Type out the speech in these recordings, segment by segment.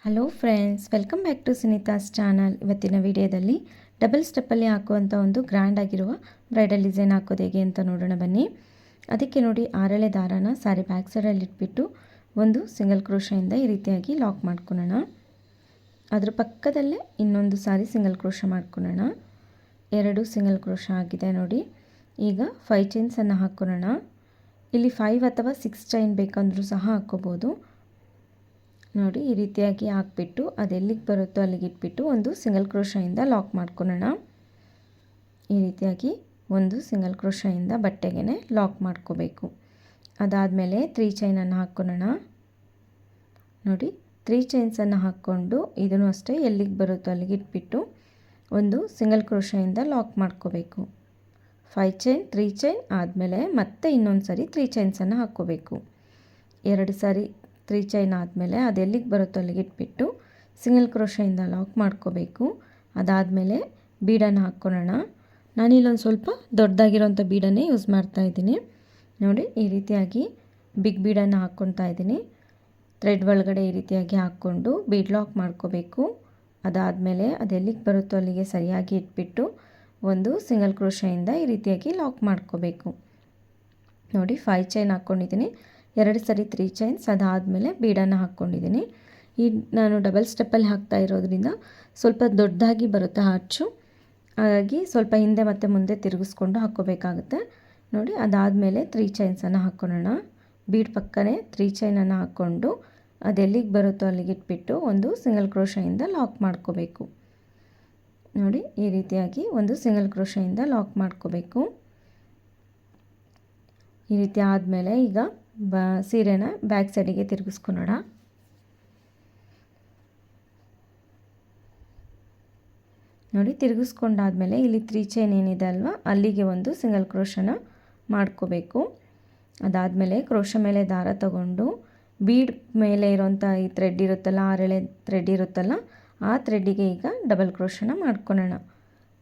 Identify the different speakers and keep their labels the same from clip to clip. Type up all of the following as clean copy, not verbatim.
Speaker 1: Hello friends, welcome back to Sunita's channel. ಇವತ್ತಿನ ವಿಡಿಯೋದಲ್ಲಿ double ಸ್ಟೆಪ್ಪಲ್ಲಿ ಹಾಕುವಂಥ ಒಂದು ಗ್ರ್ಯಾಂಡ್ ಆಗಿರುವ ಬ್ರೈಡಲ್ ಡಿಸೈನ್ ಹಾಕೋದು ಹೇಗೆ ಅಂತ ನೋಡೋಣ ಬನ್ನಿ. ಅದಕ್ಕೆ ನೋಡಿ, ಆರಳೆ ದಾರಾನ ಸಾರಿ ಬ್ಯಾಕ್ ಸೈಡಲ್ಲಿ ಇಟ್ಬಿಟ್ಟು ಒಂದು ಸಿಂಗಲ್ ಕ್ರೋಶೆಯಿಂದ ಈ ರೀತಿಯಾಗಿ ಲಾಕ್ ಮಾಡ್ಕೊಳ್ಳೋಣ. ಅದ್ರ ಪಕ್ಕದಲ್ಲೇ ಇನ್ನೊಂದು ಸಾರಿ ಸಿಂಗಲ್ ಕ್ರೋಶ ಮಾಡ್ಕೊಳ್ಳೋಣ. 2 ಸಿಂಗಲ್ ಕ್ರೋಶ ಆಗಿದೆ ನೋಡಿ. ಈಗ 5 ಚೈನ್ಸನ್ನು ಹಾಕ್ಕೊಳ್ಳೋಣ. ಇಲ್ಲಿ 5 ಅಥವಾ 6 ಚೈನ್ ಬೇಕಂದ್ರೂ ಸಹ ಹಾಕ್ಕೋಬೋದು ನೋಡಿ. ಈ ರೀತಿಯಾಗಿ ಹಾಕ್ಬಿಟ್ಟು ಅದೆಲ್ಲಿಗೆ ಬರುತ್ತೋ ಅಲ್ಲಿಗೆ ಇಟ್ಬಿಟ್ಟು ಒಂದು ಸಿಂಗಲ್ ಕ್ರೋಶೆಯಿಂದ ಲಾಕ್ ಮಾಡ್ಕೊಳ್ಳೋಣ. ಈ ರೀತಿಯಾಗಿ ಒಂದು ಸಿಂಗಲ್ ಕ್ರೋಶೆಯಿಂದ ಬಟ್ಟೆಗೆ ಲಾಕ್ ಮಾಡ್ಕೋಬೇಕು. ಅದಾದಮೇಲೆ 3 ಚೈನನ್ನು ಹಾಕ್ಕೊಳ್ಳೋಣ ನೋಡಿ. 3 ಚೈನ್ಸನ್ನು ಹಾಕ್ಕೊಂಡು ಇದನ್ನು ಅಷ್ಟೇ ಎಲ್ಲಿಗೆ ಬರುತ್ತೋ ಅಲ್ಲಿಗೆ ಇಟ್ಬಿಟ್ಟು ಒಂದು ಸಿಂಗಲ್ ಕ್ರೋಶೆಯಿಂದ ಲಾಕ್ ಮಾಡ್ಕೋಬೇಕು. 5 ಚೈನ್ 3 ಚೈನ್ ಆದಮೇಲೆ ಮತ್ತೆ ಇನ್ನೊಂದು ಸಾರಿ 3 ಚೈನ್ಸನ್ನು ಹಾಕ್ಕೋಬೇಕು. 2 ಸಾರಿ 3 ಚೈನ್ ಆದಮೇಲೆ ಅದೆಲ್ಲಿಗೆ ಬರುತ್ತೋ ಅಲ್ಲಿಗೆ ಇಟ್ಬಿಟ್ಟು ಸಿಂಗಲ್ ಕ್ರೋಶೆಯಿಂದ ಲಾಕ್ ಮಾಡ್ಕೋಬೇಕು. ಅದಾದಮೇಲೆ ಬೀಡನ್ನು ಹಾಕ್ಕೊಳ್ಳೋಣ. ನಾನಿಲ್ಲೊಂದು ಸ್ವಲ್ಪ ದೊಡ್ಡದಾಗಿರೋಂಥ ಬೀಡನ್ನೇ ಯೂಸ್ ಮಾಡ್ತಾಯಿದ್ದೀನಿ ನೋಡಿ. ಈ ರೀತಿಯಾಗಿ ಬಿಗ್ ಬೀಡನ್ನು ಹಾಕ್ಕೊತಾ ಇದ್ದೀನಿ. ಥ್ರೆಡ್ ಒಳಗಡೆ ಈ ರೀತಿಯಾಗಿ ಹಾಕ್ಕೊಂಡು ಬೀಡ್ ಲಾಕ್ ಮಾಡ್ಕೋಬೇಕು. ಅದಾದಮೇಲೆ ಅದೆಲ್ಲಿಗೆ ಬರುತ್ತೋ ಅಲ್ಲಿಗೆ ಸರಿಯಾಗಿ ಇಟ್ಬಿಟ್ಟು ಒಂದು ಸಿಂಗಲ್ ಕ್ರೋಶೆಯಿಂದ ಈ ರೀತಿಯಾಗಿ ಲಾಕ್ ಮಾಡ್ಕೋಬೇಕು ನೋಡಿ. 5 ಚೈನ್ ಹಾಕ್ಕೊಂಡಿದ್ದೀನಿ, 2 ಸರಿ 3 ಚೈನ್ಸ್, ಅದಾದಮೇಲೆ ಬೀಡನ್ನು ಹಾಕ್ಕೊಂಡಿದ್ದೀನಿ. ಈ ನಾನು ಡಬಲ್ ಸ್ಟೆಪ್ಪಲ್ಲಿ ಹಾಕ್ತಾ ಇರೋದ್ರಿಂದ ಸ್ವಲ್ಪ ದೊಡ್ಡದಾಗಿ ಬರುತ್ತೆ ಆರ್ಚು, ಹಾಗಾಗಿ ಸ್ವಲ್ಪ ಹಿಂದೆ ಮತ್ತು ಮುಂದೆ ತಿರುಗಿಸ್ಕೊಂಡು ಹಾಕ್ಕೋಬೇಕಾಗುತ್ತೆ ನೋಡಿ. ಅದಾದಮೇಲೆ 3 ಚೈನ್ಸನ್ನು ಹಾಕ್ಕೊಳ್ಳೋಣ. ಬೀಡ್ ಪಕ್ಕನೇ 3 ಚೈನನ್ನು ಹಾಕ್ಕೊಂಡು ಅದೆಲ್ಲಿಗೆ ಬರುತ್ತೋ ಅಲ್ಲಿಗೆ ಇಟ್ಬಿಟ್ಟು ಒಂದು ಸಿಂಗಲ್ ಕ್ರೋಶೆಯಿಂದ ಲಾಕ್ ಮಾಡ್ಕೋಬೇಕು ನೋಡಿ. ಈ ರೀತಿಯಾಗಿ ಒಂದು ಸಿಂಗಲ್ ಕ್ರೋಶೆಯಿಂದ ಲಾಕ್ ಮಾಡ್ಕೋಬೇಕು. ಈ ರೀತಿ ಆದಮೇಲೆ ಈಗ ಸೀರೆನ ಬ್ಯಾಕ್ ಸೈಡಿಗೆ ತಿರುಗಿಸ್ಕೊಳ್ಳೋಣ ನೋಡಿ. ತಿರುಗಿಸ್ಕೊಂಡಾದಮೇಲೆ ಇಲ್ಲಿ 3 ಚೈನ್ ಏನಿದೆ ಅಲ್ವಾ, ಅಲ್ಲಿಗೆ ಒಂದು ಸಿಂಗಲ್ ಕ್ರೋಶನ ಮಾಡ್ಕೋಬೇಕು. ಅದಾದಮೇಲೆ ಕ್ರೋಶ ಮೇಲೆ ದಾರ ತಗೊಂಡು ಬೀಡ್ ಮೇಲೆ ಇರೋಂಥ ಈ ಥ್ರೆಡ್ ಇರುತ್ತಲ್ಲ, ಆರಳೆ ಥ್ರೆಡ್ ಇರುತ್ತಲ್ಲ, ಆ ಥ್ರೆಡ್ಡಿಗೆ ಈಗ ಡಬಲ್ ಕ್ರೋಶನ ಮಾಡ್ಕೊಳ್ಳೋಣ.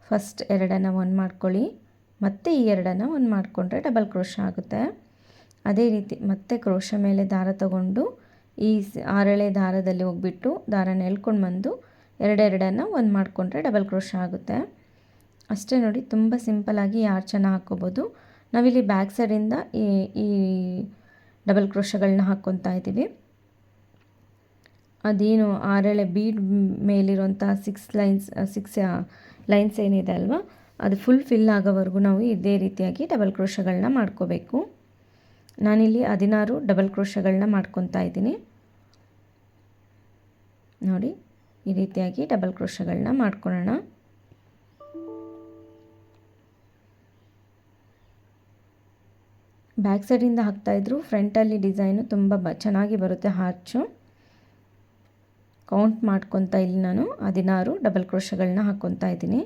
Speaker 1: ಫಸ್ಟ್ 2 ಒಂದು ಮಾಡ್ಕೊಳ್ಳಿ, ಮತ್ತು ಈ 2 ಒಂದು ಮಾಡಿಕೊಂಡ್ರೆ ಡಬಲ್ ಕ್ರೋಶ ಆಗುತ್ತೆ. ಅದೇ ರೀತಿ ಮತ್ತೆ ಕ್ರೋಶ ಮೇಲೆ ದಾರ ತಗೊಂಡು ಈ ಆರಳೆ ದಾರದಲ್ಲಿ ಹೋಗ್ಬಿಟ್ಟು ದಾರನ ಎಳ್ಕೊಂಡು ಬಂದು 2 ಒಂದು ಮಾಡಿಕೊಂಡ್ರೆ ಡಬಲ್ ಕ್ರೋಶ ಆಗುತ್ತೆ. ಅಷ್ಟೇ ನೋಡಿ, ತುಂಬ ಸಿಂಪಲ್ಲಾಗಿ ಈ ಆರ್ಚನ್ನು ಹಾಕ್ಕೋಬೋದು. ನಾವಿಲ್ಲಿ ಬ್ಯಾಕ್ ಸೈಡಿಂದ ಈ ಡಬಲ್ ಕ್ರೋಶಗಳನ್ನ ಹಾಕ್ಕೊತಾ ಇದ್ದೀವಿ. ಅದೇನು ಆರಳೆ ಬೀಡ್ ಮೇಲಿರುವಂಥ 6 ಲೈನ್ಸ್ ಏನಿದೆ ಅಲ್ವಾ, ಅದು ಫಿಲ್ ಆಗೋವರೆಗೂ ನಾವು ಇದೇ ರೀತಿಯಾಗಿ ಡಬಲ್ ಕ್ರೋಶಗಳನ್ನ ಮಾಡ್ಕೋಬೇಕು. ನಾನಿಲ್ಲಿ 16 ಡಬಲ್ ಕ್ರೋಶಗಳನ್ನ ಮಾಡ್ಕೊತಾ ಇದ್ದೀನಿ ನೋಡಿ. ಈ ರೀತಿಯಾಗಿ ಡಬಲ್ ಕ್ರೋಶಗಳನ್ನ ಮಾಡ್ಕೊಳ್ಳೋಣ. ಬ್ಯಾಕ್ ಸೈಡಿಂದ ಹಾಕ್ತಾಯಿದ್ರು ಫ್ರಂಟಲ್ಲಿ ಡಿಸೈನು ತುಂಬ ಚೆನ್ನಾಗಿ ಬರುತ್ತೆ ಆರ್ಚು. ಕೌಂಟ್ ಮಾಡ್ಕೊತಾ ಇಲ್ಲಿ ನಾನು 16 ಡಬಲ್ ಕ್ರೋಶಗಳನ್ನ ಹಾಕ್ಕೊತಾ ಇದ್ದೀನಿ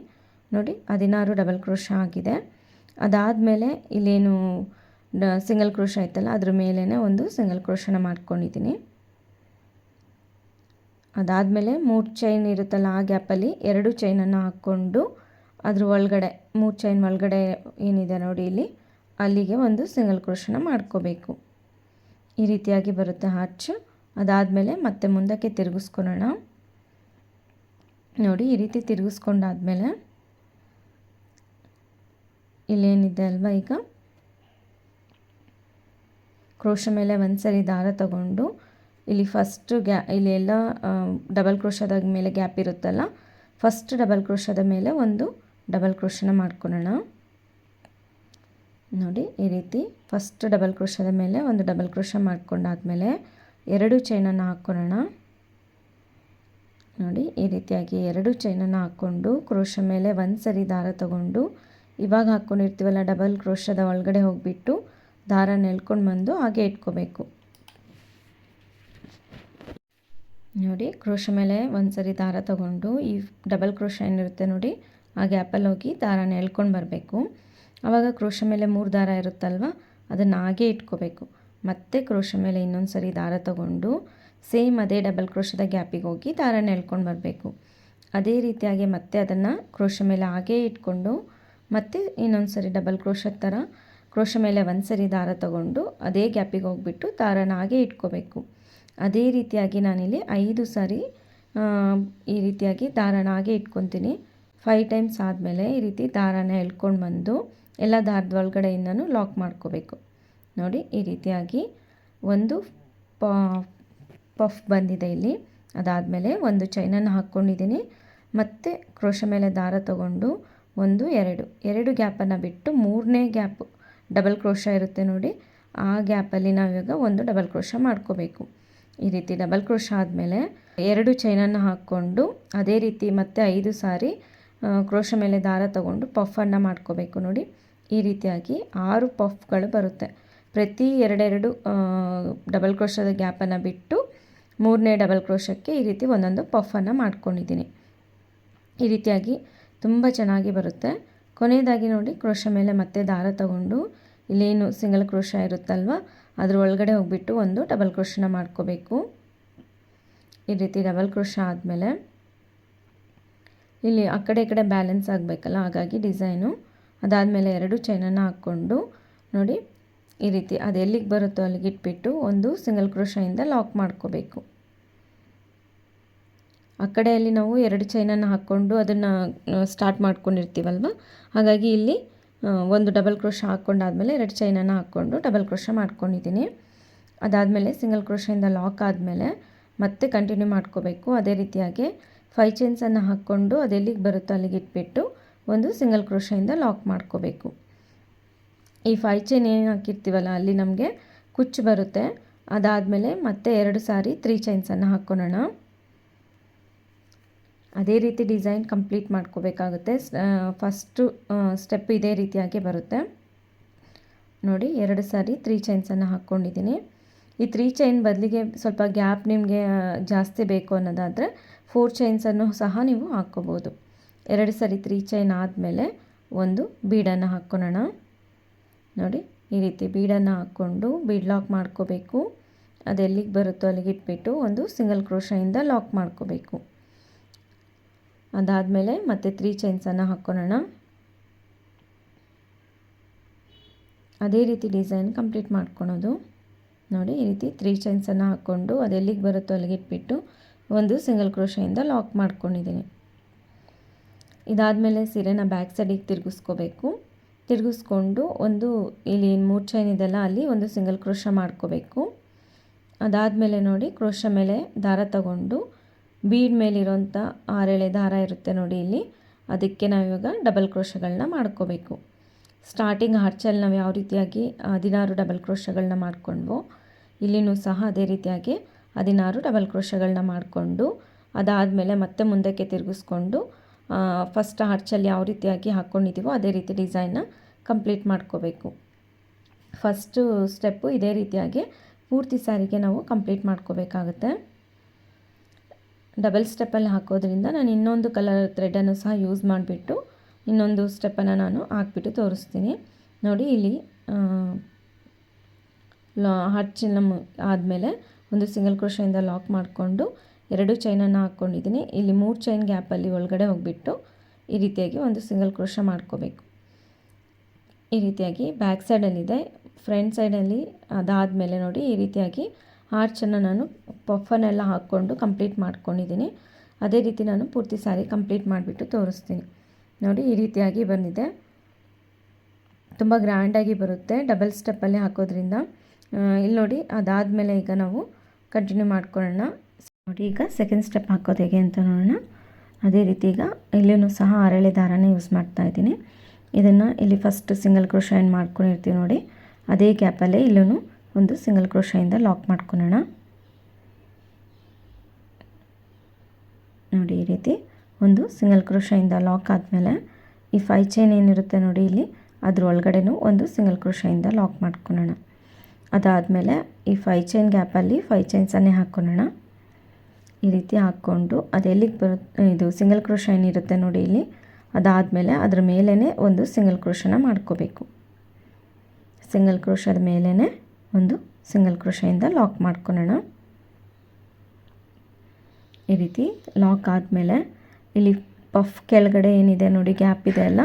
Speaker 1: ನೋಡಿ. 16 ಡಬಲ್ ಕ್ರೋಶ ಆಗಿದೆ. ಅದಾದಮೇಲೆ ಇಲ್ಲೇನು ಸಿಂಗಲ್ ಕ್ರೋಶ ಆಯ್ತಲ್ಲ, ಅದ್ರ ಮೇಲೇ ಒಂದು ಸಿಂಗಲ್ ಕ್ರೋಶನ ಮಾಡ್ಕೊಂಡಿದ್ದೀನಿ. ಅದಾದಮೇಲೆ 3 ಚೈನ್ ಇರುತ್ತಲ್ಲ, ಆ ಗ್ಯಾಪಲ್ಲಿ 2 ಚೈನನ್ನು ಹಾಕ್ಕೊಂಡು ಅದ್ರ ಒಳಗಡೆ 3 ಚೈನ್ ಒಳಗಡೆ ಏನಿದೆ ನೋಡಿ ಇಲ್ಲಿ, ಅಲ್ಲಿಗೆ ಒಂದು ಸಿಂಗಲ್ ಕ್ರೋಶನ ಮಾಡ್ಕೋಬೇಕು. ಈ ರೀತಿಯಾಗಿ ಬರುತ್ತೆ ಆರ್ಚ್. ಅದಾದಮೇಲೆ ಮತ್ತೆ ಮುಂದಕ್ಕೆ ತಿರುಗಿಸ್ಕೊಳ್ಳೋಣ ನೋಡಿ. ಈ ರೀತಿ ತಿರುಗಿಸ್ಕೊಂಡಾದ್ಮೇಲೆ ಇಲ್ಲೇನಿದೆ ಅಲ್ವಾ, ಈಗ ಕ್ರೋಶ ಮೇಲೆ ಒಂದು ಸರಿ ದಾರ ತಗೊಂಡು ಇಲ್ಲಿ ಫಸ್ಟು ಇಲ್ಲಿ ಎಲ್ಲ ಡಬಲ್ ಕ್ರೋಶದ ಮೇಲೆ ಗ್ಯಾಪ್ ಇರುತ್ತಲ್ಲ, ಫಸ್ಟ್ ಡಬಲ್ ಕ್ರೋಶದ ಮೇಲೆ ಒಂದು ಡಬಲ್ ಕ್ರೋಶನ ಮಾಡ್ಕೊಳ್ಳೋಣ ನೋಡಿ. ಈ ರೀತಿ ಫಸ್ಟ್ ಡಬಲ್ ಕ್ರೋಶದ ಮೇಲೆ ಒಂದು ಡಬಲ್ ಕ್ರೋಶ ಮಾಡ್ಕೊಂಡಾದ್ಮೇಲೆ 2 ಚೈನನ್ನು ಹಾಕ್ಕೊಳ್ಳೋಣ ನೋಡಿ. ಈ ರೀತಿಯಾಗಿ 2 ಚೈನನ್ನು ಹಾಕ್ಕೊಂಡು ಕ್ರೋಶ ಮೇಲೆ ಒಂದು ಸರಿ ದಾರ ತಗೊಂಡು ಇವಾಗ ಹಾಕ್ಕೊಂಡಿರ್ತೀವಲ್ಲ ಡಬಲ್ ಕ್ರೋಶದ ಒಳಗಡೆ ಹೋಗಿಬಿಟ್ಟು ದಾರನ ಎಳ್ಕೊಂಡು ಬಂದು ಹಾಗೆ ಇಟ್ಕೋಬೇಕು ನೋಡಿ. ಕ್ರೋಶ ಮೇಲೆ ಒಂದು ಸರಿ ದಾರ ತಗೊಂಡು ಈ ಡಬಲ್ ಕ್ರೋಶ ಏನಿರುತ್ತೆ ನೋಡಿ, ಆ ಗ್ಯಾಪಲ್ಲಿ ಹೋಗಿ ದಾರನ ಎಳ್ಕೊಂಡು ಬರಬೇಕು. ಆವಾಗ ಕ್ರೋಶ ಮೇಲೆ 3 ದಾರ ಇರುತ್ತಲ್ವ, ಅದನ್ನು ಹಾಗೆ ಇಟ್ಕೋಬೇಕು. ಮತ್ತೆ ಕ್ರೋಶ ಮೇಲೆ ಇನ್ನೊಂದು ಸರಿ ದಾರ ತಗೊಂಡು ಸೇಮ್ ಅದೇ ಡಬಲ್ ಕ್ರೋಶದ ಗ್ಯಾಪಿಗೆ ಹೋಗಿ ದಾರನ ಎಳ್ಕೊಂಡು ಬರಬೇಕು. ಅದೇ ರೀತಿಯಾಗಿ ಮತ್ತೆ ಅದನ್ನು ಕ್ರೋಶ ಮೇಲೆ ಹಾಗೇ ಇಟ್ಕೊಂಡು ಮತ್ತೆ ಇನ್ನೊಂದು ಸರಿ ಡಬಲ್ ಕ್ರೋಶದ ಥರ ಕ್ರೋಶ ಮೇಲೆ ಒಂದು ಸರಿ ದಾರ ತಗೊಂಡು ಅದೇ ಗ್ಯಾಪಿಗೆ ಹೋಗ್ಬಿಟ್ಟು ದಾರನ ಹಾಗೆ ಇಟ್ಕೋಬೇಕು. ಅದೇ ರೀತಿಯಾಗಿ ನಾನಿಲ್ಲಿ 5 ಸಾರಿ ಈ ರೀತಿಯಾಗಿ ದಾರನ ಹಾಗೆ ಇಟ್ಕೊತೀನಿ. 5 ಟೈಮ್ಸ್ ಆದಮೇಲೆ ಈ ರೀತಿ ದಾರನ ಎಳ್ಕೊಂಡು ಬಂದು ಎಲ್ಲ ದಾರದ ಒಳಗಡೆಯಿಂದನೂ ಲಾಕ್ ಮಾಡ್ಕೋಬೇಕು. ನೋಡಿ ಈ ರೀತಿಯಾಗಿ ಒಂದು ಪಫ್ ಬಂದಿದೆ ಇಲ್ಲಿ. ಅದಾದಮೇಲೆ ಒಂದು ಚೈನನ್ನು ಹಾಕ್ಕೊಂಡಿದ್ದೀನಿ. ಮತ್ತು ಕ್ರೋಶ ಮೇಲೆ ದಾರ ತಗೊಂಡು 1 2 ಗ್ಯಾಪನ್ನು ಬಿಟ್ಟು 3ನೇ ಗ್ಯಾಪು ಡಬಲ್ ಕ್ರೋಶ ಇರುತ್ತೆ ನೋಡಿ, ಆ ಗ್ಯಾಪಲ್ಲಿ ನಾವಿವಾಗ ಒಂದು ಡಬಲ್ ಕ್ರೋಶ ಮಾಡ್ಕೋಬೇಕು. ಈ ರೀತಿ ಡಬಲ್ ಕ್ರೋಶ ಆದಮೇಲೆ 2 ಚೈನನ್ನು ಹಾಕ್ಕೊಂಡು ಅದೇ ರೀತಿ ಮತ್ತೆ 5 ಸಾರಿ ಕ್ರೋಶ ಮೇಲೆ ದಾರ ತಗೊಂಡು ಪಫನ್ನು ಮಾಡ್ಕೋಬೇಕು. ನೋಡಿ ಈ ರೀತಿಯಾಗಿ 6 ಪಫ್ಗಳು ಬರುತ್ತೆ. ಪ್ರತಿ 2 ಡಬಲ್ ಕ್ರೋಶದ ಗ್ಯಾಪನ್ನು ಬಿಟ್ಟು 3ನೇ ಡಬಲ್ ಕ್ರೋಶಕ್ಕೆ ಈ ರೀತಿ ಒಂದೊಂದು ಪಫನ್ನು ಮಾಡ್ಕೊಂಡಿದ್ದೀನಿ. ಈ ರೀತಿಯಾಗಿ ತುಂಬ ಚೆನ್ನಾಗಿ ಬರುತ್ತೆ. ಕೊನೆಯದಾಗಿ ನೋಡಿ ಕ್ರೋಶ ಮೇಲೆ ಮತ್ತೆ ದಾರ ತಗೊಂಡು ಇಲ್ಲೇನು ಸಿಂಗಲ್ ಕ್ರೋಶ ಇರುತ್ತಲ್ವ ಅದ್ರ ಒಳಗಡೆ ಹೋಗ್ಬಿಟ್ಟು ಒಂದು ಡಬಲ್ ಕ್ರೋಶನ ಮಾಡ್ಕೋಬೇಕು. ಈ ರೀತಿ ಡಬಲ್ ಕ್ರೋಶ ಆದಮೇಲೆ ಇಲ್ಲಿ ಆ ಕಡೆ ಈ ಕಡೆ ಬ್ಯಾಲೆನ್ಸ್ ಆಗಬೇಕಲ್ಲ, ಹಾಗಾಗಿ ಡಿಸೈನು. ಅದಾದಮೇಲೆ 2 ಚೈನನ್ನು ಹಾಕ್ಕೊಂಡು ನೋಡಿ ಈ ರೀತಿ ಅದು ಎಲ್ಲಿಗೆ ಬರುತ್ತೋ ಅಲ್ಲಿಗೆ ಇಟ್ಬಿಟ್ಟು ಒಂದು ಸಿಂಗಲ್ ಕ್ರೋಶದಿಂದ ಲಾಕ್ ಮಾಡ್ಕೋಬೇಕು. ಆ ಕಡೆಯಲ್ಲಿ ನಾವು 2 ಚೈನನ್ನು ಹಾಕ್ಕೊಂಡು ಅದನ್ನು ಸ್ಟಾರ್ಟ್ ಮಾಡ್ಕೊಂಡಿರ್ತೀವಲ್ವ, ಹಾಗಾಗಿ ಇಲ್ಲಿ ಒಂದು ಡಬಲ್ ಕ್ರೋಶ ಹಾಕ್ಕೊಂಡಾದಮೇಲೆ 2 ಚೈನನ್ನು ಹಾಕ್ಕೊಂಡು ಡಬಲ್ ಕ್ರೋಶ ಮಾಡ್ಕೊಂಡಿದ್ದೀನಿ. ಅದಾದಮೇಲೆ ಸಿಂಗಲ್ ಕ್ರೋಶದಿಂದ ಲಾಕ್ ಆದಮೇಲೆ ಮತ್ತೆ ಕಂಟಿನ್ಯೂ ಮಾಡ್ಕೋಬೇಕು. ಅದೇ ರೀತಿಯಾಗಿ 5 ಚೈನ್ಸನ್ನು ಹಾಕ್ಕೊಂಡು ಅದೆಲ್ಲಿಗೆ ಬರುತ್ತೋ ಅಲ್ಲಿಗೆ ಇಟ್ಬಿಟ್ಟು ಒಂದು ಸಿಂಗಲ್ ಕ್ರೋಶದಿಂದ ಲಾಕ್ ಮಾಡ್ಕೋಬೇಕು. ಈ 5 ಚೈನ್ ಏನು ಹಾಕಿರ್ತೀವಲ್ಲ ಅಲ್ಲಿ ನಮಗೆ ಕುಚ್ಚು ಬರುತ್ತೆ. ಅದಾದಮೇಲೆ ಮತ್ತೆ 2 ಸಾರಿ 3 ಚೈನ್ಸನ್ನು ಹಾಕ್ಕೊಳ್ಳೋಣ. ಅದೇ ರೀತಿ ಡಿಸೈನ್ ಕಂಪ್ಲೀಟ್ ಮಾಡ್ಕೋಬೇಕಾಗುತ್ತೆ. ಫಸ್ಟು ಸ್ಟೆಪ್ ಇದೇ ರೀತಿಯಾಗಿ ಬರುತ್ತೆ ನೋಡಿ. 2 ಸಾರಿ 3 ಚೈನ್ಸನ್ನು ಹಾಕ್ಕೊಂಡಿದ್ದೀನಿ. ಈ 3 ಚೈನ್ ಬದಲಿಗೆ ಸ್ವಲ್ಪ ಗ್ಯಾಪ್ ನಿಮಗೆ ಜಾಸ್ತಿ ಬೇಕು ಅನ್ನೋದಾದರೆ 4 ಚೈನ್ಸನ್ನು ಸಹ ನೀವು ಹಾಕ್ಕೋಬೋದು. 2 ಸಾರಿ 3 ಚೈನ್ ಆದಮೇಲೆ ಒಂದು ಬೀಡನ್ನು ಹಾಕ್ಕೊಳ್ಳೋಣ. ನೋಡಿ ಈ ರೀತಿ ಬೀಡನ್ನು ಹಾಕ್ಕೊಂಡು ಬೀಡ್ ಲಾಕ್ ಮಾಡ್ಕೋಬೇಕು. ಅದು ಎಲ್ಲಿಗೆ ಬರುತ್ತೋ ಅಲ್ಲಿಗೆ ಇಟ್ಬಿಟ್ಟು ಒಂದು ಸಿಂಗಲ್ ಕ್ರೋಶದಿಂದ ಲಾಕ್ ಮಾಡ್ಕೋಬೇಕು. ಅದಾದಮೇಲೆ ಮತ್ತೆ 3 ಚೈನ್ಸನ್ನು ಹಾಕ್ಕೊಳ್ಳೋಣ. ಅದೇ ರೀತಿ ಡಿಸೈನ್ ಕಂಪ್ಲೀಟ್ ಮಾಡ್ಕೊಳೋದು. ನೋಡಿ ಈ ರೀತಿ 3 ಚೈನ್ಸನ್ನು ಹಾಕ್ಕೊಂಡು ಅದು ಎಲ್ಲಿಗೆ ಬರುತ್ತೋ ಅಲ್ಲಿಗೆ ಇಟ್ಬಿಟ್ಟು ಒಂದು ಸಿಂಗಲ್ ಕ್ರೋಶದಿಂದ ಲಾಕ್ ಮಾಡ್ಕೊಂಡಿದ್ದೀನಿ. ಇದಾದಮೇಲೆ ಸೀರೆನ ಬ್ಯಾಕ್ ಸೈಡಿಗೆ ತಿರುಗಿಸ್ಕೊಂಡು ಒಂದು ಇಲ್ಲಿ 3 ಚೈನ್ ಇದೆಲ್ಲ ಅಲ್ಲಿ ಒಂದು ಸಿಂಗಲ್ ಕ್ರೋಶ ಮಾಡ್ಕೋಬೇಕು. ಅದಾದಮೇಲೆ ನೋಡಿ ಕ್ರೋಶ ಮೇಲೆ ದಾರ ತಗೊಂಡು ಬೀಡ್ ಮೇಲಿರೋಂಥ 6 ಎಳೆ ದಾರ ಇರುತ್ತೆ ನೋಡಿ ಇಲ್ಲಿ, ಅದಕ್ಕೆ ನಾವಿವಾಗ ಡಬಲ್ ಕ್ರೋಶಗಳನ್ನ ಮಾಡ್ಕೋಬೇಕು. ಸ್ಟಾರ್ಟಿಂಗ್ ಹರ್ಚಲ್ಲಿ ನಾವು ಯಾವ ರೀತಿಯಾಗಿ 16 ಡಬಲ್ ಕ್ರೋಶಗಳನ್ನ ಮಾಡ್ಕೊಂಡ್ವೋ ಇಲ್ಲಿನೂ ಸಹ ಅದೇ ರೀತಿಯಾಗಿ 16 ಡಬಲ್ ಕ್ರೋಶಗಳನ್ನ ಮಾಡಿಕೊಂಡು ಅದಾದಮೇಲೆ ಮತ್ತೆ ಮುಂದಕ್ಕೆ ತಿರುಗಿಸ್ಕೊಂಡು ಫಸ್ಟ್ ಹರ್ಚಲ್ಲಿ ಯಾವ ರೀತಿಯಾಗಿ ಹಾಕ್ಕೊಂಡಿದ್ದೀವೋ ಅದೇ ರೀತಿ ಡಿಸೈನ್ನ ಕಂಪ್ಲೀಟ್ ಮಾಡ್ಕೋಬೇಕು. ಫಸ್ಟು ಸ್ಟೆಪ್ಪು ಇದೇ ರೀತಿಯಾಗಿ ಪೂರ್ತಿ ಸ್ಯಾರಿಗೆ ನಾವು ಕಂಪ್ಲೀಟ್ ಮಾಡ್ಕೋಬೇಕಾಗುತ್ತೆ. ಡಬಲ್ ಸ್ಟೆಪ್ಪಲ್ಲಿ ಹಾಕೋದ್ರಿಂದ ನಾನು ಇನ್ನೊಂದು ಕಲರ್ ಥ್ರೆಡನ್ನು ಸಹ ಯೂಸ್ ಮಾಡಿಬಿಟ್ಟು ಇನ್ನೊಂದು ಸ್ಟೆಪ್ಪನ್ನು ನಾನು ಹಾಕ್ಬಿಟ್ಟು ತೋರಿಸ್ತೀನಿ. ನೋಡಿ ಇಲ್ಲಿ ಹರ್ಚಿನ ಆದಮೇಲೆ ಒಂದು ಸಿಂಗಲ್ ಕ್ರೋಶದಿಂದ ಲಾಕ್ ಮಾಡಿಕೊಂಡು 2 ಚೈನನ್ನು ಹಾಕ್ಕೊಂಡಿದ್ದೀನಿ. ಇಲ್ಲಿ 3 ಚೈನ್ ಗ್ಯಾಪಲ್ಲಿ ಒಳಗಡೆ ಹೋಗಿಬಿಟ್ಟು ಈ ರೀತಿಯಾಗಿ ಒಂದು ಸಿಂಗಲ್ ಕ್ರೋಶ ಮಾಡ್ಕೋಬೇಕು. ಈ ರೀತಿಯಾಗಿ ಬ್ಯಾಕ್ ಸೈಡಲ್ಲಿದೆ, ಫ್ರಂಟ್ ಸೈಡಲ್ಲಿ ಅದಾದಮೇಲೆ ನೋಡಿ ಈ ರೀತಿಯಾಗಿ ಆರ್ಚನ್ನು ನಾನು ಪಫನ್ನೆಲ್ಲ ಹಾಕ್ಕೊಂಡು ಕಂಪ್ಲೀಟ್ ಮಾಡ್ಕೊಂಡಿದ್ದೀನಿ. ಅದೇ ರೀತಿ ನಾನು ಪೂರ್ತಿ ಸ್ಯಾರಿ ಕಂಪ್ಲೀಟ್ ಮಾಡಿಬಿಟ್ಟು ತೋರಿಸ್ತೀನಿ. ನೋಡಿ ಈ ರೀತಿಯಾಗಿ ಬಂದಿದೆ, ತುಂಬ ಗ್ರ್ಯಾಂಡಾಗಿ ಬರುತ್ತೆ ಡಬಲ್ ಸ್ಟೆಪ್ಪಲ್ಲಿ ಹಾಕೋದ್ರಿಂದ. ಇಲ್ಲಿ ನೋಡಿ ಅದಾದಮೇಲೆ ಈಗ ನಾವು ಕಂಟಿನ್ಯೂ ಮಾಡ್ಕೊಳ್ಳೋಣ. ನೋಡಿ ಈಗ ಸೆಕೆಂಡ್ ಸ್ಟೆಪ್ ಹಾಕೋದು ಹೇಗೆ ಅಂತ ನೋಡೋಣ. ಅದೇ ರೀತಿ ಈಗ ಇಲ್ಲೂ ಸಹ 6 ಎಳೆ ದಾರನ ಯೂಸ್ ಮಾಡ್ತಾಯಿದ್ದೀನಿ. ಇದನ್ನು ಇಲ್ಲಿ ಫಸ್ಟ್ ಸಿಂಗಲ್ ಕ್ರೋಶ ಏನು ಮಾಡ್ಕೊಂಡಿರ್ತೀವಿ ನೋಡಿ ಅದೇ ಗ್ಯಾಪಲ್ಲೇ ಇಲ್ಲೂ ಒಂದು ಸಿಂಗಲ್ ಕ್ರೋಶದಿಂದ ಲಾಕ್ ಮಾಡ್ಕೊಳ್ಳೋಣ. ನೋಡಿ ಈ ರೀತಿ ಒಂದು ಸಿಂಗಲ್ ಕ್ರೋಶದಿಂದ ಲಾಕ್ ಆದಮೇಲೆ ಈ 5 ಚೈನ್ ಏನಿರುತ್ತೆ ನೋಡಿ ಇಲ್ಲಿ ಅದ್ರ ಒಳಗಡೆನೂ ಒಂದು ಸಿಂಗಲ್ ಕ್ರೋಶದಿಂದ ಲಾಕ್ ಮಾಡ್ಕೊಳ್ಳೋಣ. ಅದಾದಮೇಲೆ ಈ 5 ಚೈನ್ ಗ್ಯಾಪಲ್ಲಿ 5 ಚೈನ್ಸನ್ನೇ ಹಾಕ್ಕೊಳ್ಳೋಣ. ಈ ರೀತಿ ಹಾಕ್ಕೊಂಡು ಅದೆಲ್ಲಿಗೆ ಬರುತ್ತೆ ಇದು ಸಿಂಗಲ್ ಕ್ರೋಶ ಏನಿರುತ್ತೆ ನೋಡಿ ಇಲ್ಲಿ ಅದಾದಮೇಲೆ ಅದ್ರ ಮೇಲೇ ಒಂದು ಸಿಂಗಲ್ ಕ್ರೋಶನ ಮಾಡ್ಕೋಬೇಕು. ಸಿಂಗಲ್ ಕ್ರೋಶದ ಮೇಲೇ ಒಂದು ಸಿಂಗಲ್ ಕ್ರೋಶದಿಂದ ಲಾಕ್ ಮಾಡ್ಕೊಳ್ಳೋಣ. ಈ ರೀತಿ ಲಾಕ್ ಆದಮೇಲೆ ಇಲ್ಲಿ ಪಫ್ ಕೆಳಗಡೆ ಏನಿದೆ ನೋಡಿ ಗ್ಯಾಪ್ ಇದೆ ಅಲ್ಲ,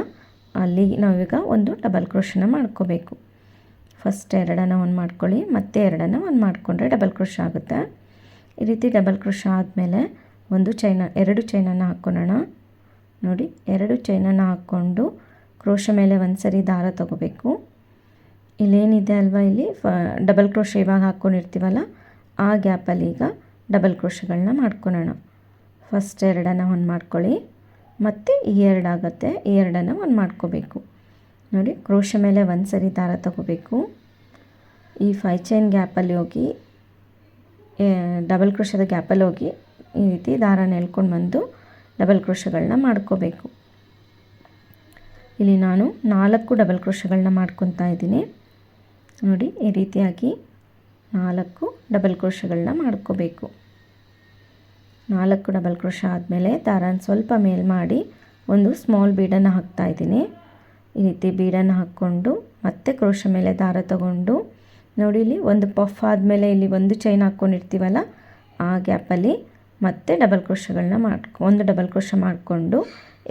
Speaker 1: ಅಲ್ಲಿ ನಾವೀಗ ಒಂದು ಡಬಲ್ ಕ್ರೋಶನ ಮಾಡ್ಕೋಬೇಕು. ಫಸ್ಟ್ 2 ಒಂದು ಮಾಡ್ಕೊಳ್ಳಿ, ಮತ್ತೆ 2 ಒಂದು ಮಾಡಿಕೊಂಡ್ರೆ ಡಬಲ್ ಕ್ರೋಶ ಆಗುತ್ತೆ. ಈ ರೀತಿ ಡಬಲ್ ಕ್ರೋಶ ಆದಮೇಲೆ ಎರಡು ಚೈನನ್ನು ಹಾಕ್ಕೊಳ್ಳೋಣ. ನೋಡಿ, 2 ಚೈನನ್ನು ಹಾಕ್ಕೊಂಡು ಕ್ರೋಶ ಮೇಲೆ ಒಂದು ಸರಿ ದಾರ ತಗೋಬೇಕು. ಇಲ್ಲೇನಿದೆ ಅಲ್ವಾ, ಇಲ್ಲಿ ಡಬಲ್ ಕ್ರೋಶ ಇವಾಗ ಹಾಕ್ಕೊಂಡಿರ್ತೀವಲ್ಲ, ಆ ಗ್ಯಾಪಲ್ಲಿ ಈಗ ಡಬಲ್ ಕ್ರೋಶಗಳನ್ನ ಮಾಡ್ಕೊಳ್ಳೋಣ. ಫಸ್ಟ್ 2 ಒಂದು ಮಾಡ್ಕೊಳ್ಳಿ, ಮತ್ತು ಈ 2 ಆಗುತ್ತೆ, ಈ 2 ಒಂದು ಮಾಡ್ಕೋಬೇಕು. ನೋಡಿ, ಕ್ರೋಶ ಮೇಲೆ ಒಂದು ಸರಿ ದಾರ ತಗೋಬೇಕು. ಈ 5 ಚೈನ್ ಗ್ಯಾಪಲ್ಲಿ ಹೋಗಿ ಡಬಲ್ ಕ್ರೋಶದ ಗ್ಯಾಪಲ್ಲಿ ಹೋಗಿ ಈ ರೀತಿ ದಾರನ ಎಳ್ಕೊಂಡು ಬಂದು ಡಬಲ್ ಕ್ರೋಶಗಳನ್ನ ಮಾಡ್ಕೋಬೇಕು. ಇಲ್ಲಿ ನಾನು 4 ಡಬಲ್ ಕ್ರೋಶಗಳನ್ನ ಮಾಡ್ಕೊತಾ ಇದ್ದೀನಿ. ನೋಡಿ, ಈ ರೀತಿಯಾಗಿ 4 ಡಬಲ್ ಕ್ರೋಶಗಳನ್ನ ಮಾಡ್ಕೋಬೇಕು. 4 ಡಬಲ್ ಕ್ರೋಶ ಆದಮೇಲೆ ದಾರನ ಸ್ವಲ್ಪ ಮೇಲ್ ಮಾಡಿ ಒಂದು ಸ್ಮಾಲ್ ಬೀಡನ್ನು ಹಾಕ್ತಾಯಿದ್ದೀನಿ. ಈ ರೀತಿ ಬೀಡನ್ನು ಹಾಕ್ಕೊಂಡು ಮತ್ತೆ ಕ್ರೋಶ ಮೇಲೆ ದಾರ ತಗೊಂಡು, ನೋಡಿ ಇಲ್ಲಿ ಒಂದು ಪಫ್ ಆದಮೇಲೆ ಇಲ್ಲಿ ಒಂದು ಚೈನ್ ಹಾಕ್ಕೊಂಡಿರ್ತೀವಲ್ಲ, ಆ ಗ್ಯಾಪಲ್ಲಿ ಮತ್ತೆ ಡಬಲ್ ಕ್ರೋಶಗಳನ್ನ ಒಂದು ಡಬಲ್ ಕ್ರೋಶ ಮಾಡಿಕೊಂಡು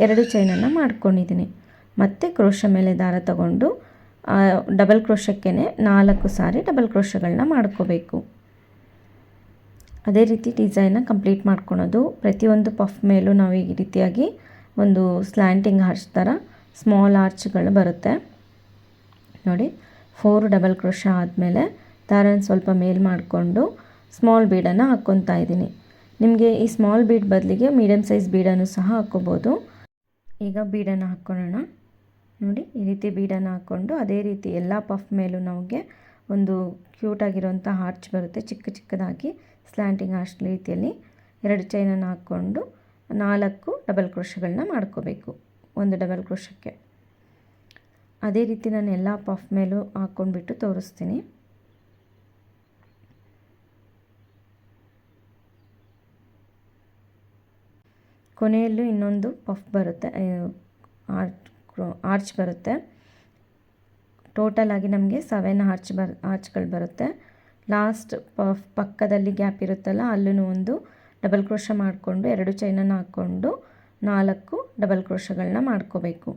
Speaker 1: 2 ಚೈನನ್ನು ಮಾಡ್ಕೊಂಡಿದ್ದೀನಿ. ಮತ್ತೆ ಕ್ರೋಶ ಮೇಲೆ ದಾರ ತಗೊಂಡು ಡಬಲ್ ಕ್ರೋಶಕ್ಕೇ 4 ಸಾರಿ ಡಬಲ್ ಕ್ರೋಶಗಳನ್ನ ಮಾಡ್ಕೋಬೇಕು. ಅದೇ ರೀತಿ ಡಿಸೈನ್ನ ಕಂಪ್ಲೀಟ್ ಮಾಡ್ಕೊಳೋದು. ಪ್ರತಿಯೊಂದು ಪಫ್ ಮೇಲೂ ನಾವು ಈ ರೀತಿಯಾಗಿ ಒಂದು ಸ್ಲ್ಯಾಂಟಿಂಗ್ ಆರ್ಚ್ ಥರ ಸ್ಮಾಲ್ ಆರ್ಚ್ಗಳು ಬರುತ್ತೆ. ನೋಡಿ, 4 ಡಬಲ್ ಕ್ರೋಶ ಆದಮೇಲೆ ದಾರನ ಸ್ವಲ್ಪ ಮೇಲ್ ಮಾಡಿಕೊಂಡು ಸ್ಮಾಲ್ ಬೀಡನ್ನು ಹಾಕ್ಕೊತಾ ಇದ್ದೀನಿ. ನಿಮಗೆ ಈ ಸ್ಮಾಲ್ ಬೀಡ್ ಬದಲಿಗೆ ಮೀಡಿಯಮ್ ಸೈಜ್ ಬೀಡನ್ನು ಸಹ ಹಾಕ್ಕೋಬೋದು. ಈಗ ಬೀಡನ್ನು ಹಾಕ್ಕೊಳ್ಳೋಣ. ನೋಡಿ, ಈ ರೀತಿ ಬೀಡನ್ನು ಹಾಕ್ಕೊಂಡು ಅದೇ ರೀತಿ ಎಲ್ಲ ಪಫ್ ಮೇಲೂ ನಮಗೆ ಒಂದು ಕ್ಯೂಟಾಗಿರೋಂಥ ಆರ್ಚ್ ಬರುತ್ತೆ, ಚಿಕ್ಕದಾಗಿ ಸ್ಲ್ಯಾಂಟಿಂಗ್ ಆರ್ಚ್ ರೀತಿಯಲ್ಲಿ 2 ಚೈನನ್ನು ಹಾಕ್ಕೊಂಡು 4 ಡಬಲ್ ಕ್ರೋಶಗಳನ್ನ ಮಾಡ್ಕೋಬೇಕು, ಒಂದು ಡಬಲ್ ಕ್ರೋಶಕ್ಕೆ. ಅದೇ ರೀತಿ ನಾನು ಎಲ್ಲ ಪಫ್ ಮೇಲೂ ಹಾಕ್ಕೊಂಡ್ಬಿಟ್ಟು ತೋರಿಸ್ತೀನಿ. ಕೊನೆಯಲ್ಲೂ ಇನ್ನೊಂದು ಪಫ್ ಬರುತ್ತೆ, ಆರ್ಚ್ ಬರುತ್ತೆ. ಟೋಟಲ್ ಆಗಿ ನಮಗೆ 7 ಆರ್ಚ್ಗಳು ಬರುತ್ತೆ. ಲಾಸ್ಟ್ ಪಫ್ ಪಕ್ಕದಲ್ಲಿ ಗ್ಯಾಪ್ ಇರುತ್ತಲ್ಲ, ಅಲ್ಲೂ ಒಂದು ಡಬಲ್ ಕ್ರೋಶ ಮಾಡಿಕೊಂಡು 2 ಚೈನನ್ನು ಹಾಕ್ಕೊಂಡು 4 ಡಬಲ್ ಕ್ರೋಶಗಳನ್ನ ಮಾಡ್ಕೋಬೇಕು.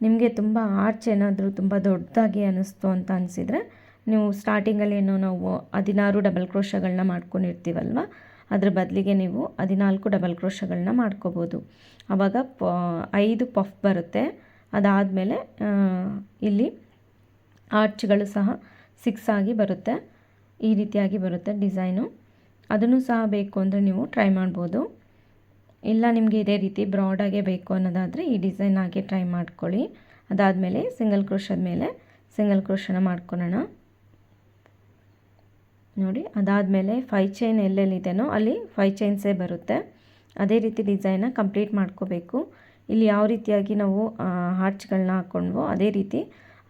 Speaker 1: ನಿಮಗೆ ತುಂಬ ಆರ್ಚ್ ಏನಾದರೂ ತುಂಬ ದೊಡ್ಡದಾಗಿ ಅನ್ನಿಸ್ತು ಅಂತ ಅನಿಸಿದರೆ ನೀವು ಸ್ಟಾರ್ಟಿಂಗಲ್ಲಿ ಏನೋ ನಾವು 16 ಡಬಲ್ ಕ್ರೋಶಗಳನ್ನ ಮಾಡ್ಕೊಂಡಿರ್ತೀವಲ್ವ, ಅದ್ರ ಬದಲಿಗೆ ನೀವು 14 ಡಬಲ್ ಕ್ರೋಶಗಳನ್ನ ಮಾಡ್ಕೋಬೋದು. ಆವಾಗ 5 ಪಫ್ ಬರುತ್ತೆ. ಅದಾದಮೇಲೆ ಇಲ್ಲಿ ಆರ್ಚ್ಗಳು ಸಹ 6 ಆಗಿ ಬರುತ್ತೆ. ಈ ರೀತಿಯಾಗಿ ಬರುತ್ತೆ ಡಿಸೈನು. ಅದನ್ನು ಸಹ ಬೇಕು ಅಂದರೆ ನೀವು ಟ್ರೈ ಮಾಡ್ಬೋದು. ಇಲ್ಲ ನಿಮಗೆ ಇದೇ ರೀತಿ ಬ್ರಾಡಾಗೇ ಬೇಕು ಅನ್ನೋದಾದರೆ ಈ ಡಿಸೈನ್ ಆಗಿ ಟ್ರೈ ಮಾಡ್ಕೊಳ್ಳಿ. ಅದಾದಮೇಲೆ ಸಿಂಗಲ್ ಕ್ರೋಶದ ಮೇಲೆ ಸಿಂಗಲ್ ಕ್ರೋಶನ ಮಾಡ್ಕೊಳ್ಳೋಣ. ನೋಡಿ, ಅದಾದಮೇಲೆ 5 ಚೈನ್ ಎಲ್ಲೆಲ್ಲಿದೆನೋ ಅಲ್ಲಿ 5 ಚೈನ್ಸೇ ಬರುತ್ತೆ. ಅದೇ ರೀತಿ ಡಿಸೈನ್ನ ಕಂಪ್ಲೀಟ್ ಮಾಡ್ಕೋಬೇಕು. ಇಲ್ಲಿ ಯಾವ ರೀತಿಯಾಗಿ ನಾವು ಆರ್ಚ್ಗಳನ್ನ ಹಾಕ್ಕೊಂಡ್ವೋ ಅದೇ ರೀತಿ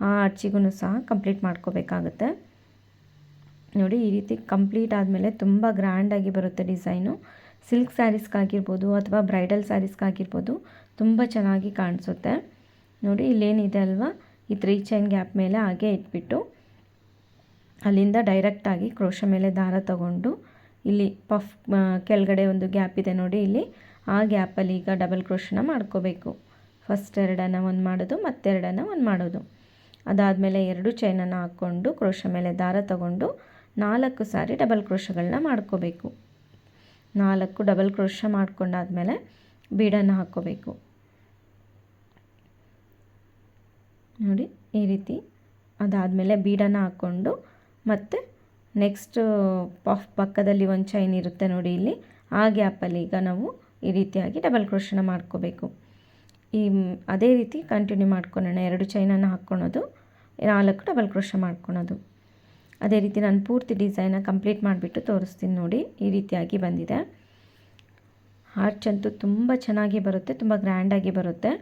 Speaker 1: ಆ ಆರ್ಚಿಗೂ ಸಹ ಕಂಪ್ಲೀಟ್ ಮಾಡ್ಕೋಬೇಕಾಗುತ್ತೆ. ನೋಡಿ, ಈ ರೀತಿ ಕಂಪ್ಲೀಟ್ ಆದಮೇಲೆ ತುಂಬ ಗ್ರ್ಯಾಂಡಾಗಿ ಬರುತ್ತೆ ಡಿಸೈನು. ಸಿಲ್ಕ್ ಸ್ಯಾರೀಸ್ಗಾಗಿರ್ಬೋದು ಅಥವಾ ಬ್ರೈಡಲ್ ಸ್ಯಾರೀಸ್ಗಾಗಿರ್ಬೋದು ತುಂಬ ಚೆನ್ನಾಗಿ ಕಾಣಿಸುತ್ತೆ. ನೋಡಿ, ಇಲ್ಲೇನಿದೆ ಅಲ್ವಾ, ಈ 3 ಚೈನ್ ಗ್ಯಾಪ್ ಮೇಲೆ ಹಾಗೆ ಇಟ್ಬಿಟ್ಟು ಅಲ್ಲಿಂದ ಡೈರೆಕ್ಟಾಗಿ ಕ್ರೋಶ ಮೇಲೆ ದಾರ ತಗೊಂಡು ಇಲ್ಲಿ ಪಫ್ ಕೆಳಗಡೆ ಒಂದು ಗ್ಯಾಪ್ ಇದೆ ನೋಡಿ, ಇಲ್ಲಿ ಆ ಗ್ಯಾಪಲ್ಲಿ ಈಗ ಡಬಲ್ ಕ್ರೋಶನ ಮಾಡ್ಕೋಬೇಕು. ಫಸ್ಟ್ 2 ಒಂದು ಮಾಡೋದು, ಮತ್ತೆ 2 ಒಂದು ಮಾಡೋದು. ಅದಾದಮೇಲೆ 2 ಚೈನನ್ನು ಹಾಕ್ಕೊಂಡು ಕ್ರೋಶ ಮೇಲೆ ದಾರ ತಗೊಂಡು 4 ಸಾರಿ ಡಬಲ್ ಕ್ರೋಶಗಳನ್ನ ಮಾಡ್ಕೋಬೇಕು. 4 ಡಬಲ್ ಕ್ರೋಶ ಮಾಡ್ಕೊಂಡಾದಮೇಲೆ ಬೀಡನ್ನು ಹಾಕ್ಕೋಬೇಕು. ನೋಡಿ, ಈ ರೀತಿ. ಅದಾದಮೇಲೆ ಬೀಡನ್ನು ಹಾಕ್ಕೊಂಡು ಮತ್ತು ನೆಕ್ಸ್ಟ್ ಪಫ್ ಪಕ್ಕದಲ್ಲಿ ಒಂದು ಚೈನ್ ಇರುತ್ತೆ ನೋಡಿ, ಇಲ್ಲಿ ಆ ಗ್ಯಾಪಲ್ಲಿ ಈಗ ನಾವು ಈ ರೀತಿಯಾಗಿ ಡಬಲ್ ಕ್ರೋಶನ ಮಾಡ್ಕೋಬೇಕು. ಅದೇ ರೀತಿ ಕಂಟಿನ್ಯೂ ಮಾಡ್ಕೊಳ್ಳೋಣ. 2 ಚೈನನ್ನು ಹಾಕ್ಕೊಳೋದು, 4 ಡಬಲ್ ಕ್ರೋಶ ಮಾಡ್ಕೊಳೋದು. ಅದೇ ರೀತಿ ನಾನು ಪೂರ್ತಿ ಡಿಸೈನ ಕಂಪ್ಲೀಟ್ ಮಾಡಿಬಿಟ್ಟು ತೋರಿಸ್ತೀನಿ. ನೋಡಿ, ಈ ರೀತಿಯಾಗಿ ಬಂದಿದೆ. ಆರ್ಚ್ ಅಂತೂ ತುಂಬ ಚೆನ್ನಾಗಿ ಬರುತ್ತೆ, ತುಂಬ ಗ್ರ್ಯಾಂಡಾಗಿ ಬರುತ್ತೆ.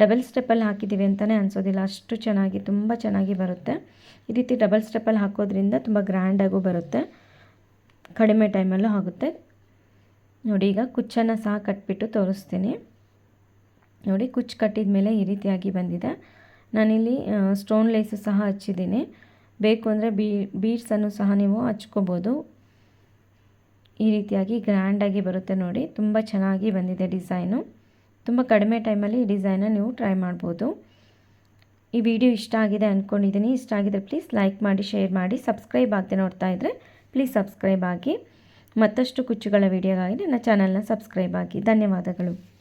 Speaker 1: ಡಬಲ್ ಸ್ಟೆಪ್ಪಲ್ಲಿ ಹಾಕಿದ್ದೀವಿ ಅಂತಲೇ ಅನಿಸೋದಿಲ್ಲ, ಅಷ್ಟು ಚೆನ್ನಾಗಿ ತುಂಬ ಚೆನ್ನಾಗಿ ಬರುತ್ತೆ. ಈ ರೀತಿ ಡಬಲ್ ಸ್ಟೆಪ್ಪಲ್ಲಿ ಹಾಕೋದ್ರಿಂದ ತುಂಬ ಗ್ರ್ಯಾಂಡಾಗೂ ಬರುತ್ತೆ, ಕಡಿಮೆ ಟೈಮಲ್ಲೂ ಆಗುತ್ತೆ. ನೋಡಿ, ಈಗ ಕುಚ್ಚನ್ನು ಸಹ ಕಟ್ಬಿಟ್ಟು ತೋರಿಸ್ತೀನಿ. ನೋಡಿ, ಕುಚ್ಚು ಕಟ್ಟಿದ ಮೇಲೆ ಈ ರೀತಿಯಾಗಿ ಬಂದಿದೆ. ನಾನಿಲ್ಲಿ ಸ್ಟೋನ್ ಲೇಸು ಸಹ ಹಚ್ಚಿದ್ದೀನಿ. ಬೇಕು ಅಂದರೆ ಬೀಡ್ಸನ್ನು ಸಹ ನೀವು ಹಚ್ಕೋಬೋದು. ಈ ರೀತಿಯಾಗಿ ಗ್ರ್ಯಾಂಡಾಗಿ ಬರುತ್ತೆ ನೋಡಿ, ತುಂಬ ಚೆನ್ನಾಗಿ ಬಂದಿದೆ ಡಿಸೈನು. ತುಂಬ ಕಡಿಮೆ ಟೈಮಲ್ಲಿ ಈ ಡಿಸೈನ ನೀವು ಟ್ರೈ ಮಾಡ್ಬೋದು. ಈ ವಿಡಿಯೋ ಇಷ್ಟ ಆಗಿದೆ ಅಂದ್ಕೊಂಡಿದ್ದೀನಿ. ಇಷ್ಟ ಆಗಿದ್ರೆ ಪ್ಲೀಸ್ ಲೈಕ್ ಮಾಡಿ, ಶೇರ್ ಮಾಡಿ. ಸಬ್ಸ್ಕ್ರೈಬ್ ಆಗದೆ ನೋಡ್ತಾ ಇದ್ದರೆ ಪ್ಲೀಸ್ ಸಬ್ಸ್ಕ್ರೈಬ್ ಆಗಿ. ಮತ್ತಷ್ಟು ಕುಚ್ಚುಗಳ ವಿಡಿಯೋಗಾಗಿ ನನ್ನ ಚಾನಲ್ನ ಸಬ್ಸ್ಕ್ರೈಬ್ ಆಗಿ. ಧನ್ಯವಾದಗಳು.